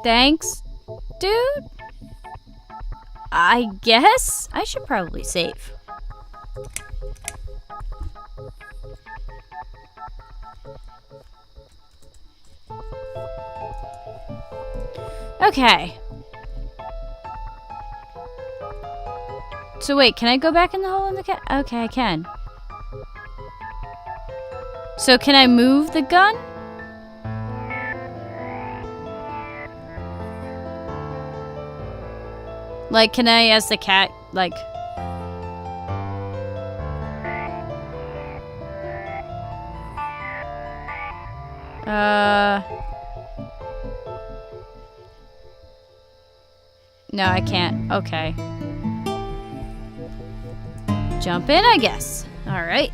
Thanks, dude. I guess I should probably save. Okay. So wait, can I go back in the hole in the cat? Okay, I can. So can I move the gun? Like, can I, as the cat, like... No, I can't. Okay. Jump in, I guess. Alright.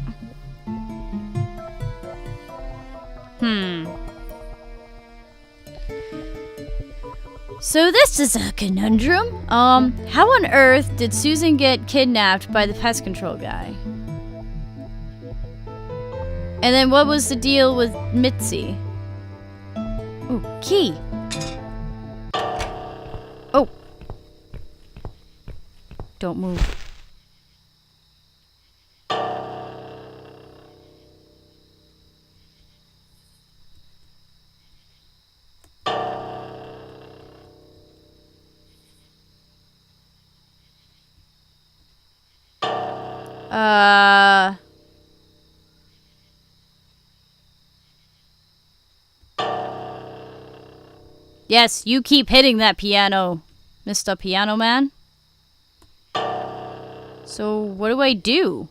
So this is a conundrum. How on earth did Susan get kidnapped by the pest control guy? And then what was the deal with Mitzi? Ooh, key. Oh. Don't move. Yes, you keep hitting that piano, Mr. Piano Man. So, what do I do?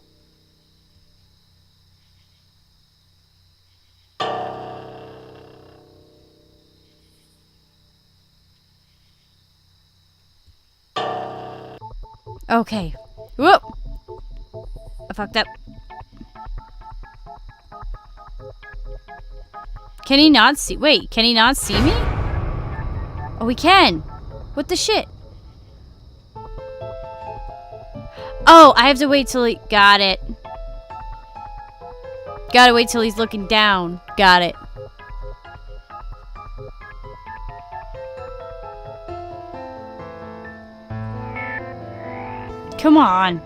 Okay. Whoop! I fucked up. Can he not see? Wait, can he not see me? Oh, he can. What the shit? Oh, I have to wait till he... Got it. Gotta wait till he's looking down. Got it. Come on.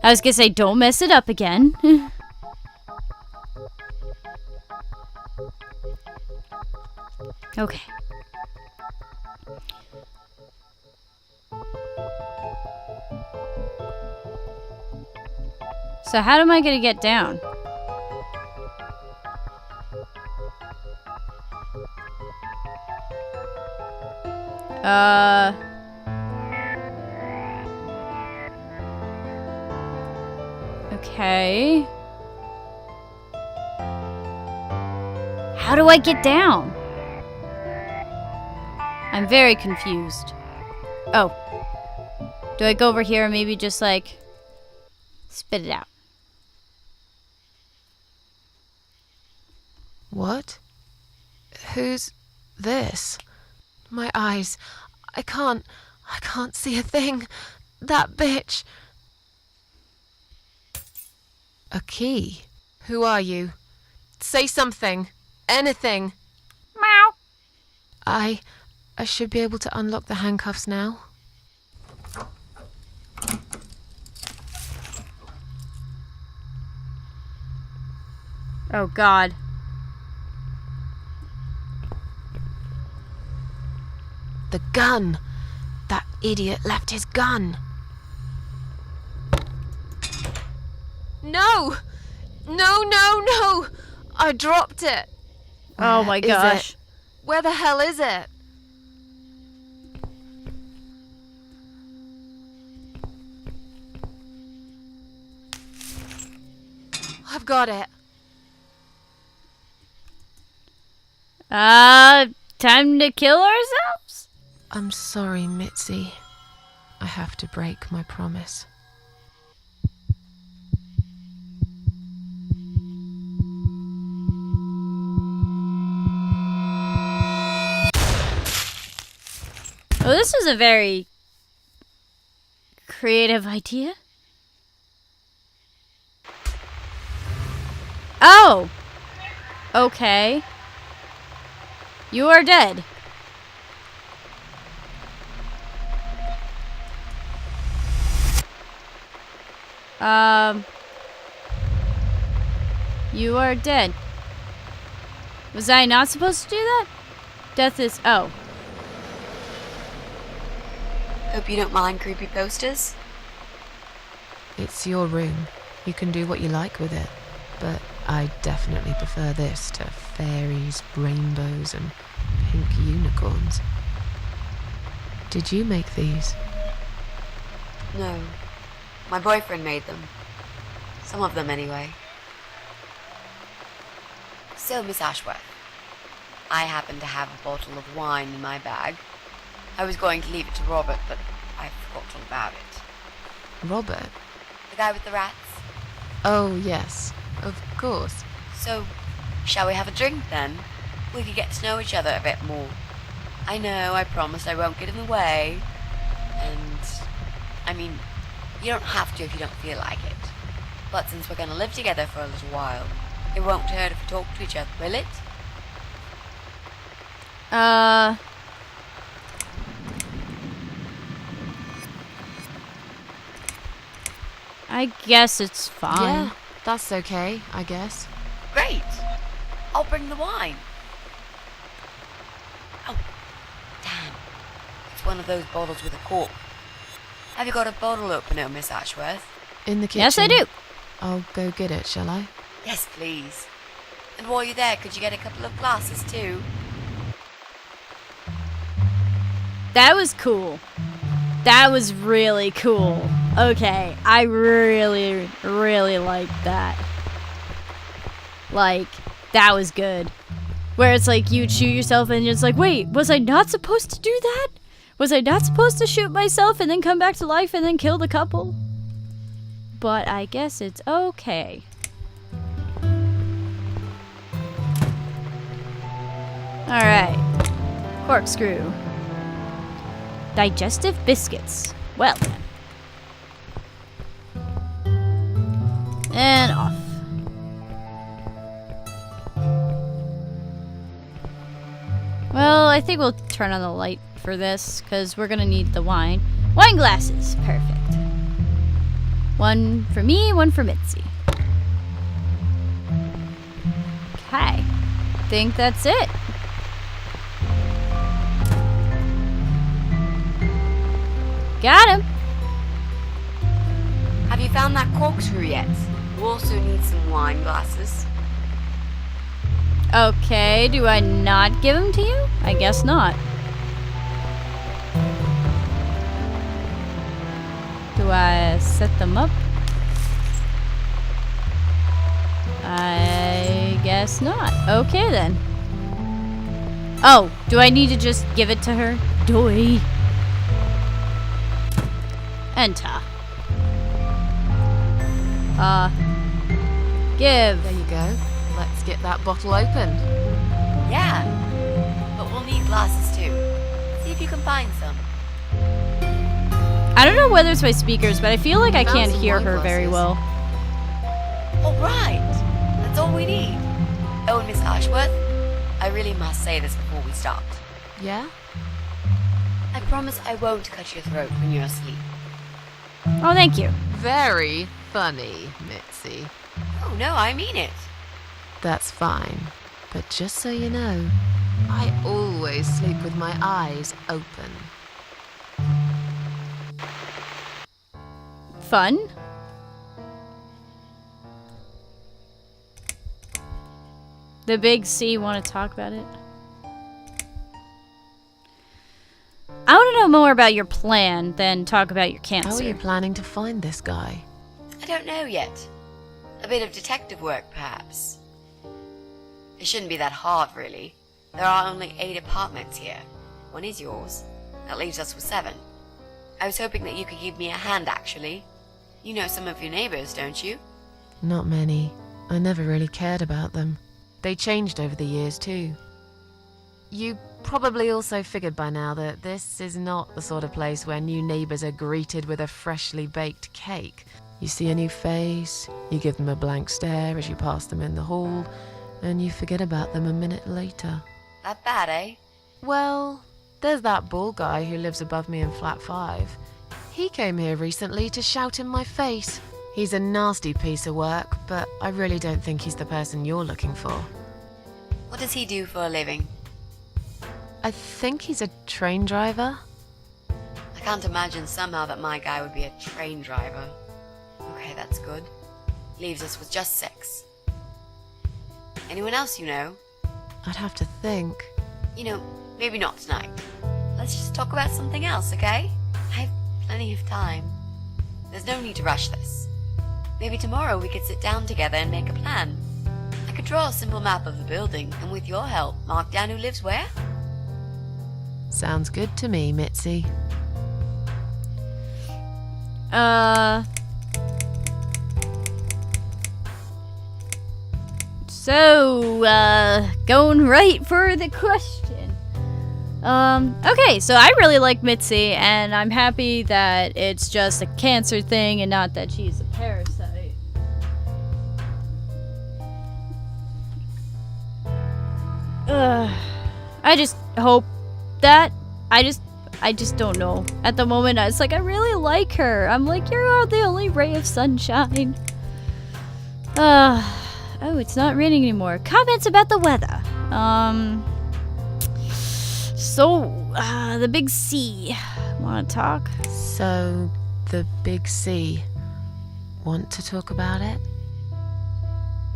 I was gonna say, don't mess it up again. Okay. So how am I gonna get down? Okay. How do I get down? I'm very confused. Oh. Do I go over here and maybe just like spit it out? What? Who's this? My eyes. I can't see a thing. That bitch. A key? Who are you? Say something. Anything. Meow. I should be able to unlock the handcuffs now. Oh God. The gun! That idiot left his gun! No! No, no, no! I dropped it! Oh my gosh. It? Where the hell is it? I've got it. Time to kill ourselves? I'm sorry, Mitzi. I have to break my promise. Oh, this was a very creative idea. Oh! Okay. You are dead. You are dead. Was I not supposed to do that? Death is... Oh. Hope you don't mind creepy posters. It's your room. You can do what you like with it. But I definitely prefer this to fairies, rainbows, and pink unicorns. Did you make these? No. My boyfriend made them. Some of them, anyway. So, Miss Ashworth, I happen to have a bottle of wine in my bag. I was going to leave it to Robert, but I forgot all about it. Robert? The guy with the rats? Oh, yes. Of course. So, shall we have a drink, then? We could get to know each other a bit more. I know, I promised I won't get in the way. And, I mean, you don't have to if you don't feel like it. But since we're going to live together for a little while, it won't hurt if we talk to each other, will it? I guess it's fine. Yeah, that's okay, I guess. Great! I'll bring the wine. Oh, damn. It's one of those bottles with a cork. Have you got a bottle opener, Miss Ashworth? In the kitchen? Yes, I do. I'll go get it, shall I? Yes, please. And while you're there, could you get a couple of glasses, too? That was cool. That was really cool. Okay, I really, really liked that. Like, that was good. Where it's like you shoot yourself and it's like, wait, was I not supposed to do that? Was I not supposed to shoot myself and then come back to life and then kill the couple? But I guess it's okay. Alright. Corkscrew. Digestive biscuits. Well then. And off. Well, I think we'll turn on the light for this, because we're going to need the wine. Wine glasses. Perfect. One for me, one for Mitzi. Okay. Think that's it. Got him. Have you found that corkscrew yet? We also need some wine glasses. Okay, do I not give them to you? I guess not. Do I set them up? I guess not. Okay then. Oh, do I need to just give it to her? Doy. Enter. Give. There you go. Let's get that bottle opened. Yeah, but we'll need glasses too. See if you can find some. I don't know whether it's my speakers, but I feel like I Found can't some hear wine her very glasses. well. All right, that's all we need. Oh, and Miss Ashworth, I really must say this before we start. Yeah? I promise I won't cut your throat when you're asleep. Oh, thank you. Very funny, Mitzi. Oh no, I mean it. That's fine. But just so you know, I always sleep with my eyes open. Fun. The big C want to talk about it? I want to know more about your plan than talk about your cancer. How are you planning to find this guy? I don't know yet. A bit of detective work, perhaps. It shouldn't be that hard, really. There are only 8 apartments here. One is yours. That leaves us with 7. I was hoping that you could give me a hand, actually. You know some of your neighbors, don't you? Not many. I never really cared about them. They changed over the years, too. You probably also figured by now that this is not the sort of place where new neighbors are greeted with a freshly baked cake. You see a new face, you give them a blank stare as you pass them in the hall, and you forget about them a minute later. That bad, eh? Well, there's that bald guy who lives above me in flat 5. He came here recently to shout in my face. He's a nasty piece of work, but I really don't think he's the person you're looking for. What does he do for a living? I think he's a train driver. I can't imagine somehow that my guy would be a train driver. Okay, that's good. Leaves us with just 6. Anyone else you know? I'd have to think. You know, maybe not tonight. Let's just talk about something else, okay? I have plenty of time. There's no need to rush this. Maybe tomorrow we could sit down together and make a plan. I could draw a simple map of the building, and with your help, mark down who lives where. Sounds good to me, Mitzi. So, going right for the question. Okay, so I really like Mitzi, and I'm happy that it's just a cancer thing and not that she's a parasite. I just hope that I just don't know. At the moment, it's like I really like her. I'm like, you're the only ray of sunshine. Oh, it's not raining anymore. Comments about the weather. The big C. Want to talk? So, the big C. Want to talk about it?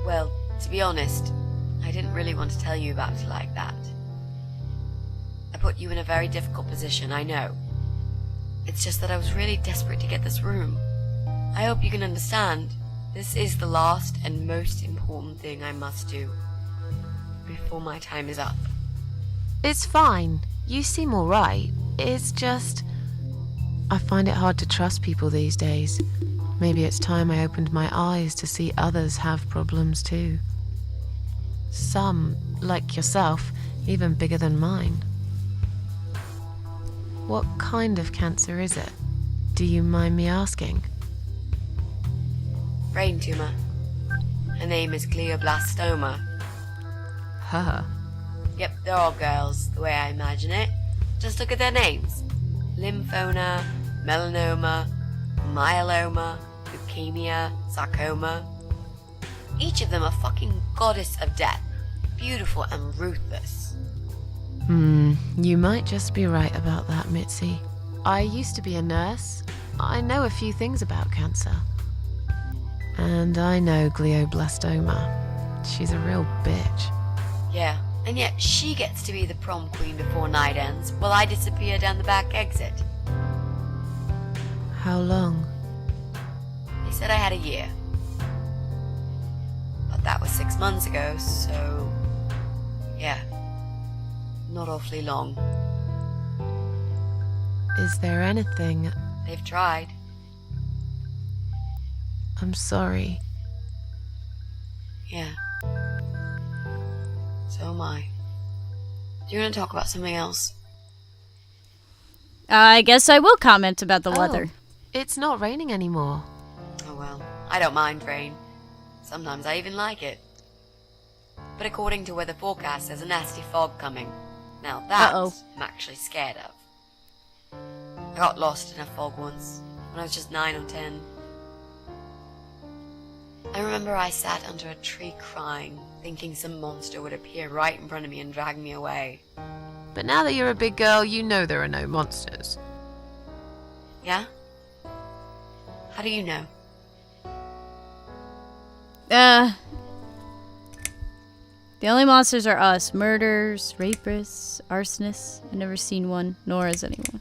Well, to be honest, I didn't really want to tell you about it like that. I put you in a very difficult position, I know. It's just that I was really desperate to get this room. I hope you can understand. This is the last and most important thing I must do before my time is up. It's fine. You seem alright. It's just... I find it hard to trust people these days. Maybe it's time I opened my eyes to see others have problems too. Some, like yourself, even bigger than mine. What kind of cancer is it? Do you mind me asking? Brain tumor. Her name is glioblastoma. Her? Yep, they're all girls, the way I imagine it. Just look at their names. Lymphoma, melanoma, myeloma, leukemia, sarcoma. Each of them a fucking goddess of death. Beautiful and ruthless. You might just be right about that, Mitzi. I used to be a nurse. I know a few things about cancer. And I know glioblastoma. She's a real bitch. Yeah, and yet she gets to be the prom queen before night ends, while I disappear down the back exit. How long? They said I had a year. But that was 6 months ago, so... yeah. Not awfully long. Is there anything... They've tried. I'm sorry. Yeah. So am I. Do you want to talk about something else? I guess I will comment about the weather. It's not raining anymore. Oh well, I don't mind rain. Sometimes I even like it. But according to weather forecast, there's a nasty fog coming. Now that I'm actually scared of. I got lost in a fog once, when I was just 9 or 10. I remember I sat under a tree crying, thinking some monster would appear right in front of me and drag me away. But now that you're a big girl, you know there are no monsters. Yeah? How do you know? The only monsters are us. Murderers, rapists, arsonists. I've never seen one, nor has anyone.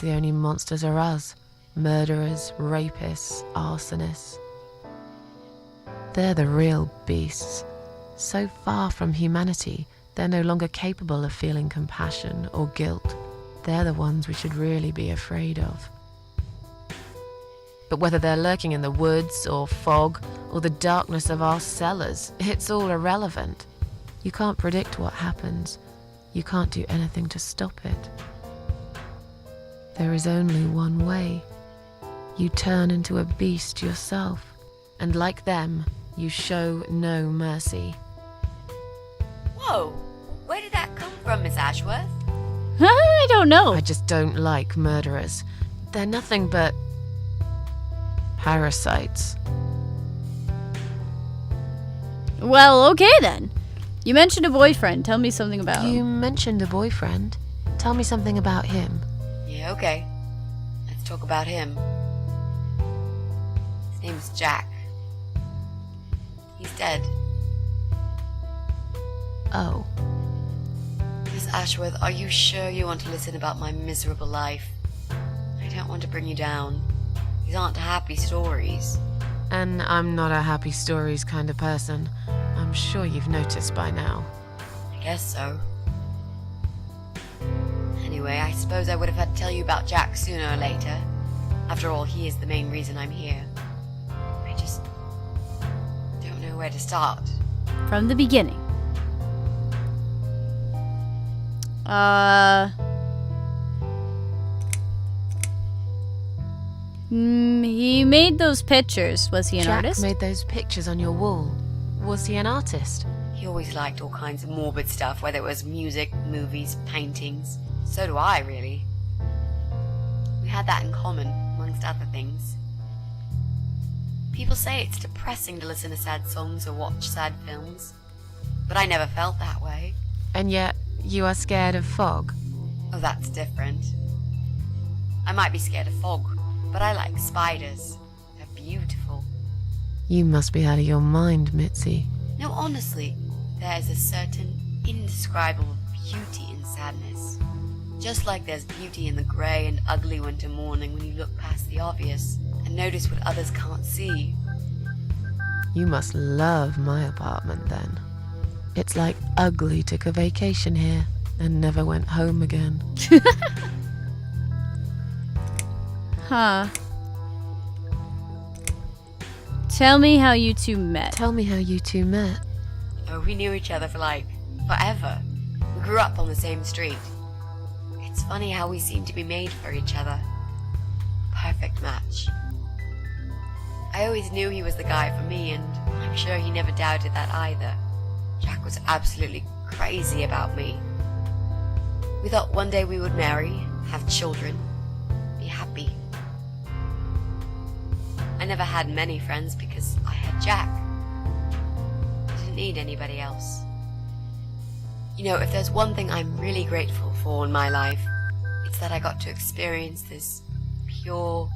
The only monsters are us. Murderers, rapists, arsonists. They're the real beasts. So far from humanity, they're no longer capable of feeling compassion or guilt. They're the ones we should really be afraid of. But whether they're lurking in the woods or fog or the darkness of our cellars, it's all irrelevant. You can't predict what happens. You can't do anything to stop it. There is only one way. you turn into a beast yourself. And like them, you show no mercy. Whoa! Where did that come from, Miss Ashworth? I don't know. I just don't like murderers. They're nothing but parasites. Well, okay then. You mentioned a boyfriend. Tell me something about You him. mentioned a boyfriend. Tell me something about him. Yeah, okay. Let's talk about him. His name's Jack. He's dead. Oh, Miss Ashworth, are you sure you want to listen about my miserable life? I don't want to bring you down. These aren't happy stories. and I'm not a happy stories kind of person. I'm sure you've noticed by now. I guess so. Anyway, I suppose I would have had to tell you about Jack sooner or later. After all, he is the main reason I'm here. I just don't know where to start. From the beginning. He made those pictures. Was he an Jack artist? made those pictures on your wall. Was he an artist? He always liked all kinds of morbid stuff, whether it was music, movies, paintings. So do I, really. We had that in common, amongst other things. People say it's depressing to listen to sad songs or watch sad films, but I never felt that way. And yet, you are scared of fog. Oh, that's different. I might be scared of fog, but I like spiders. They're beautiful. You must be out of your mind, Mitzi. No, honestly, there is a certain indescribable beauty in sadness. Just like there's beauty in the grey and ugly winter morning when you look past the obvious and notice what others can't see. You must love my apartment then. It's like Ugly took a vacation here and never went home again. Huh. Tell me how you two met. Tell me how you two met. Oh, we knew each other for like forever. We grew up on the same street. It's funny how we seem to be made for each other. Perfect match. I always knew he was the guy for me, and I'm sure he never doubted that either. Jack was absolutely crazy about me. We thought one day we would marry, have children, be happy. I never had many friends because I had Jack. I didn't need anybody else. You know, if there's one thing I'm really grateful for in my life, it's that I got to experience this pure,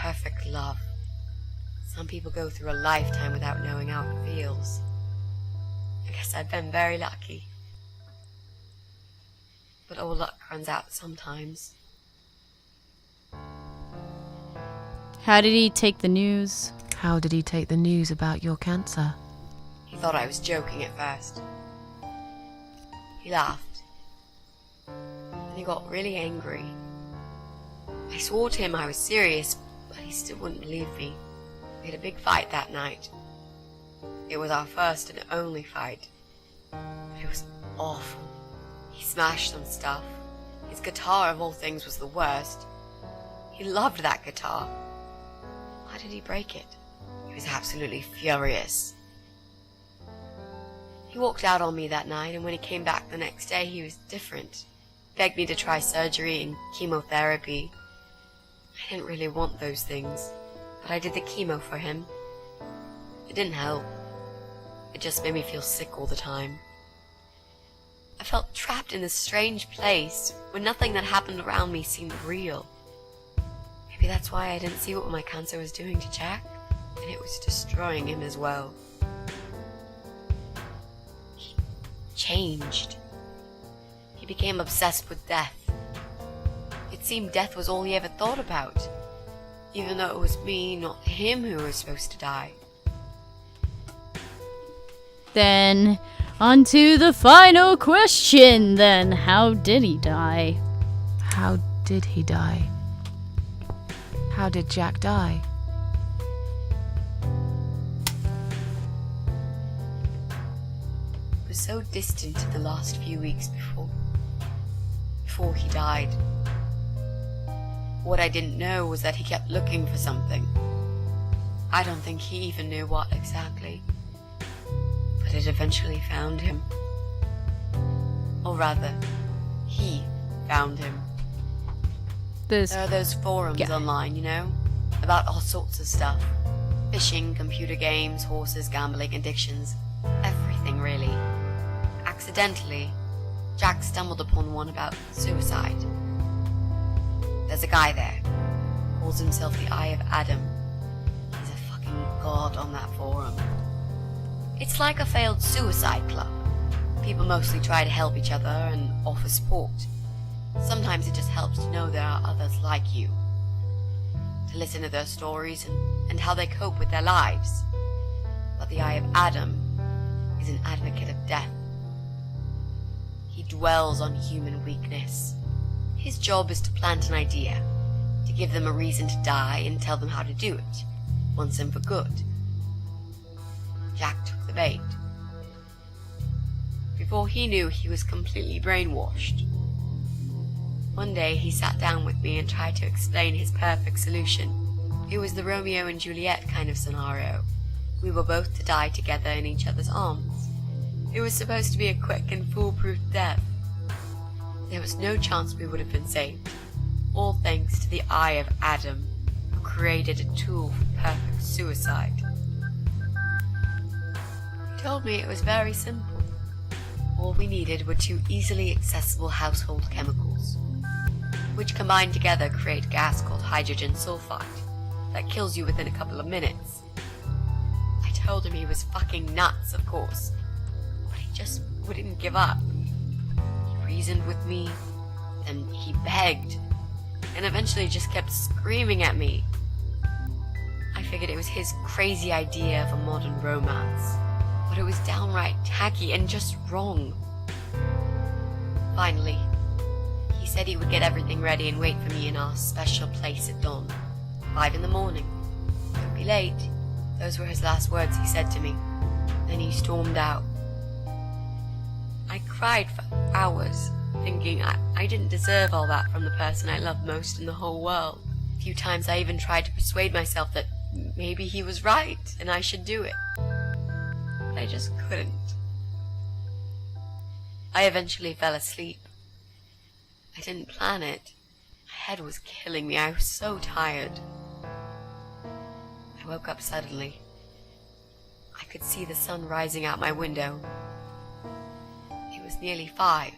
perfect love. Some people go through a lifetime without knowing how it feels. I guess I've been very lucky. But all luck runs out sometimes. How did he take the news? How did he take the news about your cancer? He thought I was joking at first. He laughed. Then he got really angry. I swore to him I was serious, but he still wouldn't believe me. We had a big fight that night. It was our first and only fight. But it was awful. He smashed some stuff. His guitar, of all things, was the worst. He loved that guitar. Why did he break it? He was absolutely furious. He walked out on me that night, and when he came back the next day, he was different. Begged me to try surgery and chemotherapy. I didn't really want those things, but I did the chemo for him. It didn't help. It just made me feel sick all the time. I felt trapped in this strange place where nothing that happened around me seemed real. Maybe that's why I didn't see what my cancer was doing to Jack, and it was destroying him as well. He changed. He became obsessed with death. It seemed death was all he ever thought about, even though it was me, not him, who was supposed to die. Then, on to the final question then. How did he die? How did he die? How did Jack die? It was so distant in the last few weeks before he died. What I didn't know was that he kept looking for something. I don't think he even knew what exactly. But it eventually found him. Or rather, he found him. There are those forums online, you know? About all sorts of stuff. Fishing, computer games, horses, gambling, addictions. Everything, really. Accidentally, Jack stumbled upon one about suicide. There's a guy there. Calls himself the Eye of Adam. He's a fucking god on that forum. It's like a failed suicide club. People mostly try to help each other and offer support. Sometimes it just helps to know there are others like you. To listen to their stories and how they cope with their lives. But the Eye of Adam is an advocate of death. He dwells on human weakness. His job is to plant an idea, to give them a reason to die and tell them how to do it, once and for good. Jack took the bait. Before he knew, he was completely brainwashed. One day he sat down with me and tried to explain his perfect solution. It was the Romeo and Juliet kind of scenario. We were both to die together in each other's arms. It was supposed to be a quick and foolproof death. There was no chance we would have been saved. All thanks to the Eye of Adam, who created a tool for perfect suicide. He told me it was very simple. All we needed were 2 easily accessible household chemicals, which combined together create a gas called hydrogen sulfide that kills you within a couple of minutes. I told him he was fucking nuts, of course, but he just wouldn't give up. He reasoned with me, then he begged, and eventually just kept screaming at me. I figured it was his crazy idea of a modern romance, but it was downright tacky and just wrong. Finally, he said he would get everything ready and wait for me in our special place at dawn, 5 in the morning. Don't be late. Those were his last words he said to me. Then he stormed out. I cried for hours, thinking I didn't deserve all that from the person I loved most in the whole world. A few times I even tried to persuade myself that maybe he was right and I should do it. But I just couldn't. I eventually fell asleep. I didn't plan it. My head was killing me. I was so tired. I woke up suddenly. I could see the sun rising out my window. It was nearly 5.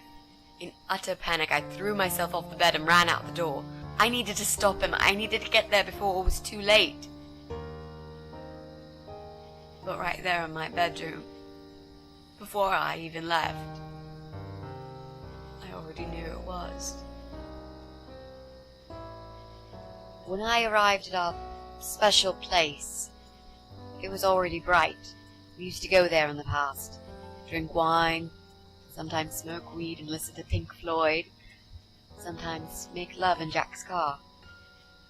In utter panic, I threw myself off the bed and ran out the door. I needed to stop him. I needed to get there before it was too late. But right there in my bedroom, before I even left, I already knew it was. When I arrived at our special place, it was already bright. We used to go there in the past, drink wine, sometimes smoke weed and listen to Pink Floyd, sometimes make love in Jack's car.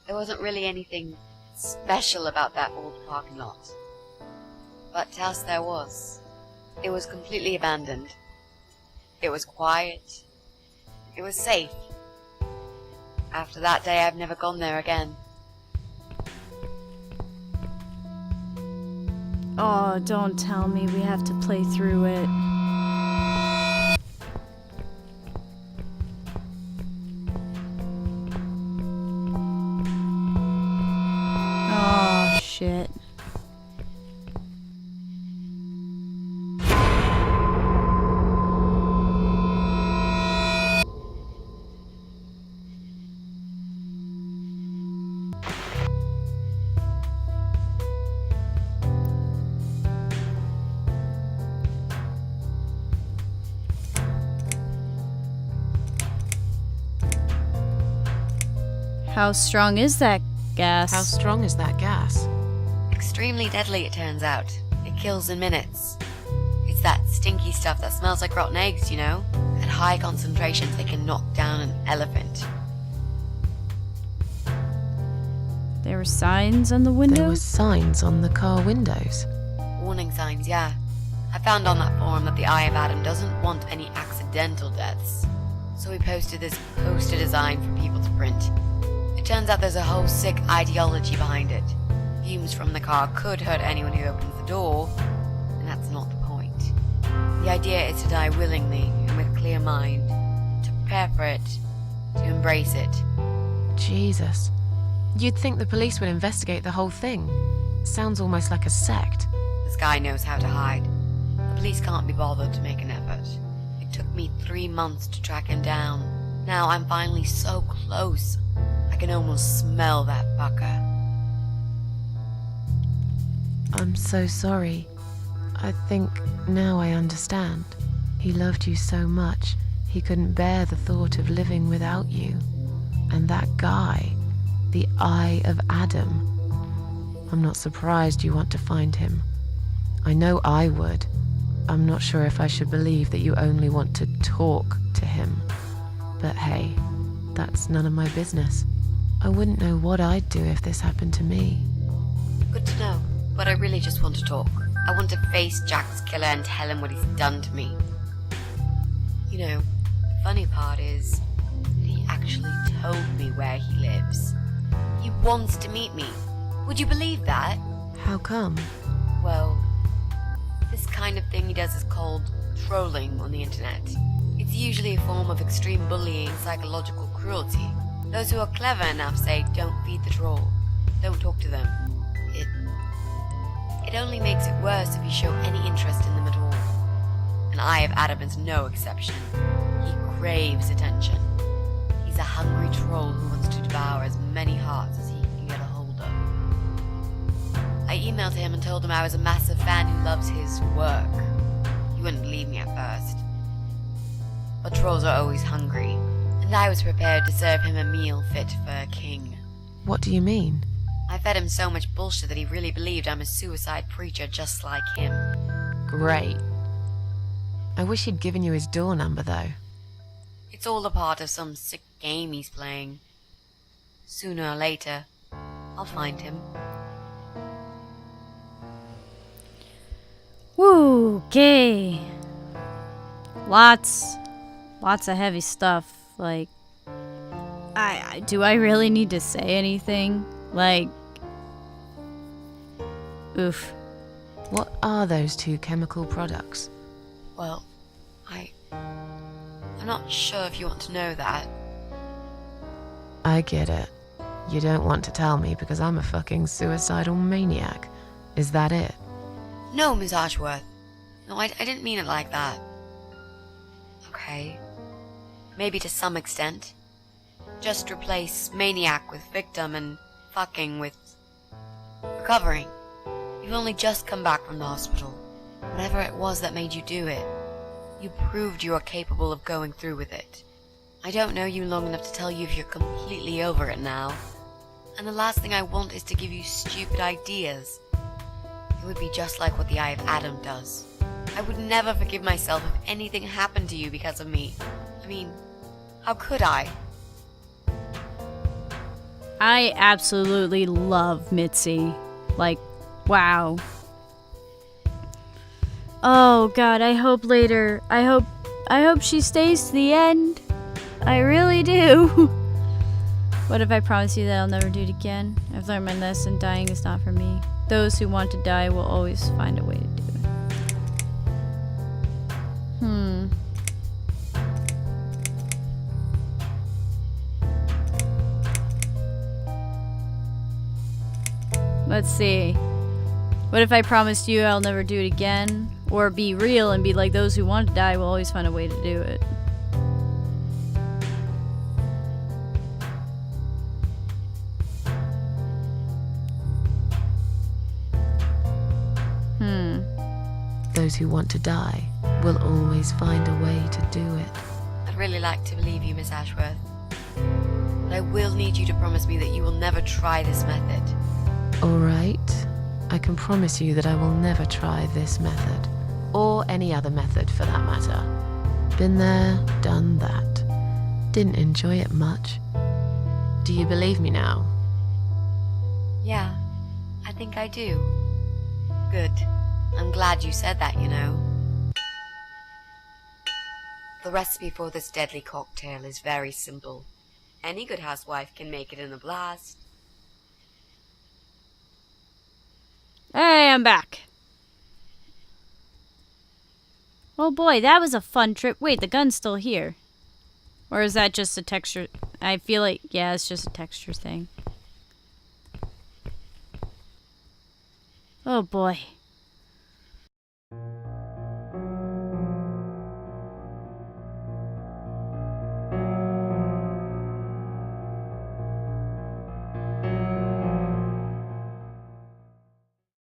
There wasn't really anything special about that old parking lot. But to us there was. It was completely abandoned. It was quiet. It was safe. After that day, I've never gone there again. Oh, don't tell me we have to play through it. Oh, shit. How strong is that gas? How strong is that gas? Extremely deadly, it turns out. It kills in minutes. It's that stinky stuff that smells like rotten eggs, you know? At high concentrations, they can knock down an elephant. There were signs on the windows? There were signs on the car windows. Warning signs, yeah. I found on that forum that the Eye of Adam doesn't want any accidental deaths. So we posted this poster design for people to print. It turns out there's a whole sick ideology behind it. Fumes from the car could hurt anyone who opens the door, and that's not the point. The idea is to die willingly and with clear mind, to prepare for it, to embrace it. Jesus. You'd think the police would investigate the whole thing. Sounds almost like a sect. This guy knows how to hide. The police can't be bothered to make an effort. It took me 3 months to track him down. Now I'm finally so close. I can almost smell that fucker. I'm so sorry. I think now I understand. He loved you so much, he couldn't bear the thought of living without you. And that guy, the Eye of Adam. I'm not surprised you want to find him. I know I would. I'm not sure if I should believe that you only want to talk to him. But hey, that's none of my business. I wouldn't know what I'd do if this happened to me. Good to know, but I really just want to talk. I want to face Jack's killer and tell him what he's done to me. You know, the funny part is that he actually told me where he lives. He wants to meet me. Would you believe that? How come? Well, this kind of thing he does is called trolling on the internet. It's usually a form of extreme bullying and psychological cruelty. Those who are clever enough say, don't feed the troll. Don't talk to them. It only makes it worse if you show any interest in them at all. And Eye of Adam is no exception. He craves attention. He's a hungry troll who wants to devour as many hearts as he can get a hold of. I emailed him and told him I was a massive fan who loves his work. He wouldn't believe me at first. But trolls are always hungry, and I was prepared to serve him a meal fit for a king. What do you mean? I fed him so much bullshit that he really believed I'm a suicide preacher just like him. Great. I wish he'd given you his door number, though. It's all a part of some sick game he's playing. Sooner or later, I'll find him. Woo, okay. Lots of heavy stuff. Like, do I really need to say anything? Like, oof. What are those two chemical products? Well, I'm not sure if you want to know that. I get it. You don't want to tell me because I'm a fucking suicidal maniac. Is that it? No, Miss Ashworth. No, I didn't mean it like that. Okay. Maybe to some extent. Just replace maniac with victim and fucking with recovering. You've only just come back from the hospital. Whatever it was that made you do it, you proved you are capable of going through with it. I don't know you long enough to tell you if you're completely over it now. And the last thing I want is to give you stupid ideas. It would be just like what the Eye of Adam does. I would never forgive myself if anything happened to you because of me. I mean, how could I? I absolutely love Mitzi. Like, wow. Oh god, I hope later. I hope she stays to the end. I really do. What if I promise you that I'll never do it again? I've learned my lesson. Dying is not for me. Those who want to die will always find a way to do it. Let's see. What if I promised you I'll never do it again? Or be real and be like, those who want to die will always find a way to do it. Those who want to die will always find a way to do it. I'd really like to believe you, Miss Ashworth. But I will need you to promise me that you will never try this method. All right. I can promise you that I will never try this method. Or any other method for that matter. Been there, done that. Didn't enjoy it much. Do you believe me now? Yeah, I think I do. Good. I'm glad you said that, you know. The recipe for this deadly cocktail is very simple. Any good housewife can make it in the blast. Hey, I'm back. Oh boy, that was a fun trip. Wait, the gun's still here. Or is that just a texture? I feel like, yeah, it's just a texture thing. Oh boy.